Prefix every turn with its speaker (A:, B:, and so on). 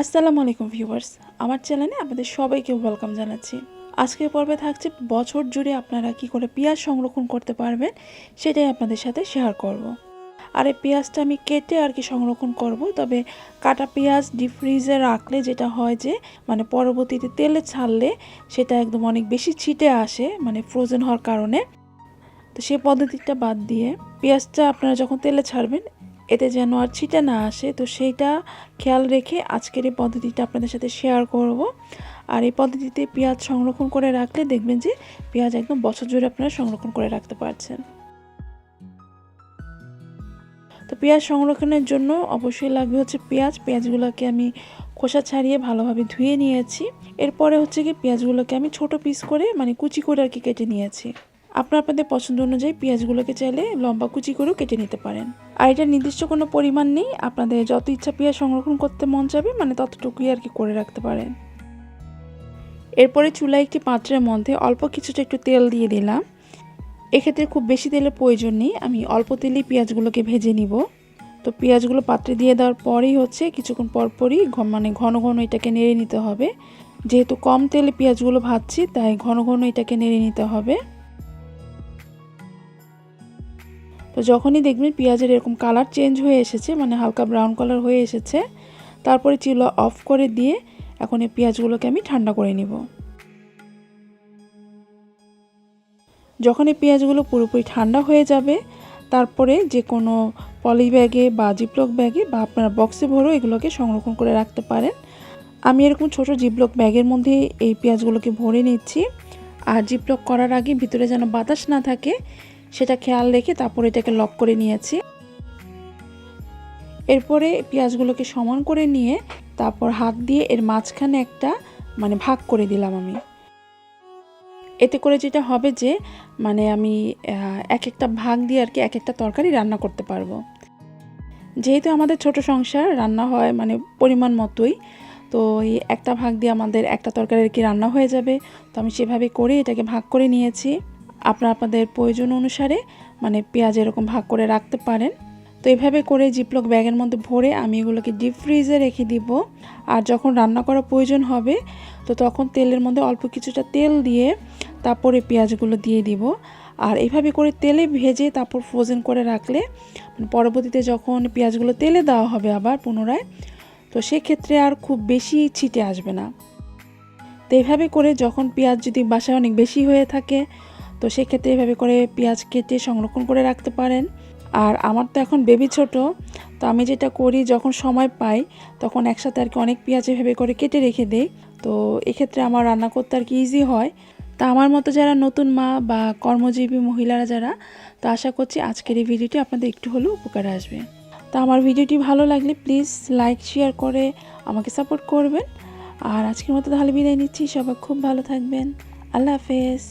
A: আসসালামু আলাইকুম ভিউয়ার্স, আমার চ্যানেলে আপনাদের সবাইকে ওয়েলকাম জানাচ্ছি। আজকের পর্বে থাকছে বছর জুড়ে আপনারা কি করে পেঁয়াজ সংরক্ষণ করতে পারবেন সেটাই আপনাদের সাথে শেয়ার করব। আর এই পেঁয়াজটা আমি কেটে আর কি সংরক্ষণ করব, তবে কাটা পেঁয়াজ ডিপ ফ্রিজে রাখলে যেটা হয় যে পরবর্তীতে তেলে ছাড়লে সেটা একদম অনেক বেশি ছিটে আসে, ফ্রোজেন হওয়ার কারণে। তো সেই পদ্ধতিটা বাদ দিয়ে পেঁয়াজটা আপনারা যখন তেলে ছাড়বেন এতে যেন আর ছিটে না আসে, তো সেইটা খেয়াল রেখে আজকের এই পদ্ধতিটা আপনাদের সাথে শেয়ার করব। আর এই পদ্ধতিতে পেঁয়াজ সংরক্ষণ করে রাখলে দেখবেন যে পেঁয়াজ একদম বছর জুড়ে আপনারা সংরক্ষণ করে রাখতে পারছেন। তো পেঁয়াজ সংরক্ষণের জন্য অবশ্যই লাগবে হচ্ছে পেঁয়াজগুলোকে আমি খোসা ছাড়িয়ে ভালোভাবে ধুয়ে নিয়েছি। এরপরে হচ্ছে কি পেঁয়াজগুলোকে আমি ছোট পিস করে কুচি করে আর কি কেটে নিয়েছি। আপনাদের পছন্দ অনুযায়ী পেঁয়াজগুলোকে চাইলে লম্বা কুচি করেও কেটে নিতে পারেন। আর এটা নির্দিষ্ট কোনো পরিমাণ নেই, আপনাদের যত ইচ্ছা পেঁয়াজ সংরক্ষণ করতে মন যাবে ততটুকুই আর কি করে রাখতে পারেন। এরপরে চুলায় একটি পাত্রের মধ্যে অল্প কিছুটা একটু তেল দিয়ে দিলাম। এক্ষেত্রে খুব বেশি তেলের প্রয়োজন নেই, আমি অল্প তেলেই পেঁয়াজগুলোকে ভেজে নিব। তো পেঁয়াজগুলো পাত্রে দিয়ে দেওয়ার পরেই হচ্ছে কিছুক্ষণ পরপরই ঘন ঘন এটাকে নেড়ে নিতে হবে। যেহেতু কম তেলে পেঁয়াজগুলো ভাজছি তাই ঘন ঘন এটাকে নেড়ে নিতে হবে। তো যখনই দেখবেন পেঁয়াজের এরকম কালার চেঞ্জ হয়ে এসেছে, হালকা ব্রাউন কালার হয়ে এসেছে, তারপরে চুলা অফ করে দিয়ে এখন এই পেঁয়াজগুলোকে আমি ঠান্ডা করে নিব। যখন এই পেঁয়াজগুলো পুরোপুরি ঠান্ডা হয়ে যাবে তারপরে যে কোনো পলি ব্যাগে বা জিপলক ব্যাগে বা আপনারা বক্সে ভরেও এগুলোকে সংরক্ষণ করে রাখতে পারেন। আমি এরকম ছোট জিপলক ব্যাগের মধ্যে এই পেঁয়াজগুলোকে ভরে নিচ্ছি। আর জিপলক করার আগে ভিতরে যেন বাতাস না থাকে সেটা খেয়াল রেখে তারপরে এটাকে লক করে নিয়েছি। এরপরে পেঁয়াজগুলোকে সমান করে নিয়ে তারপর হাত দিয়ে এর মাঝখানে একটা ভাগ করে দিলাম আমি। এতে করে যেটা হবে যে আমি এক একটা ভাগ দিয়ে আর কি এক একটা তরকারি রান্না করতে পারবো। যেহেতু আমাদের ছোট সংসার, রান্না হয় পরিমাণ মতোই, তো এই একটা ভাগ দিয়ে আমাদের একটা তরকারি আর কি রান্না হয়ে যাবে। তো আমি সেভাবে করে এটাকে ভাগ করে নিয়েছি। আপনাদের প্রয়োজন অনুসারে পেঁয়াজ এরকম ভাগ করে রাখতে পারেন। তো এইভাবে করে জিপলক ব্যাগের মধ্যে ভরে আমি এগুলোকে ডিপ ফ্রিজে রেখে দিব। আর যখন রান্না করার প্রয়োজন হবে তো তখন তেলের মধ্যে অল্প কিছুটা তেল দিয়ে তারপরে পেঁয়াজগুলো দিয়ে দিব। আর এইভাবে করে তেলে ভেজে তারপর ফ্রোজেন করে রাখলে পরবর্তীতে যখন পেঁয়াজগুলো তেলে দেওয়া হবে আবার পুনরায়, তো সেক্ষেত্রে আর খুব বেশি ছিটে আসবে না। তো এইভাবে করে যখন পেঁয়াজ যদি বাসায় অনেক বেশি হয়ে থাকে তো সেক্ষেত্রে এভাবে করে পেঁয়াজ কেটে সংরক্ষণ করে রাখতে পারেন। আর আমার তো এখন বেবি ছোট, তো আমি যেটা করি যখন সময় পাই তখন একসাথে আর কি অনেক পেঁয়াজ এভাবে করে কেটে রেখে দেই। তো এক্ষেত্রে আমার রান্না করতে আর কি ইজি হয়। তা আমার মতো যারা নতুন মা বা কর্মজীবী মহিলারা যারা, তো আশা করছি আজকের এই ভিডিওটি আপনাদের একটু হলেও উপকারে আসবে। তো আমার ভিডিওটি ভালো লাগলে প্লিজ লাইক শেয়ার করে আমাকে সাপোর্ট করবেন। আর আজকের মতো তাহলে বিদায় নিচ্ছি, সবাই খুব ভালো থাকবেন। আল্লাহ হাফেজ।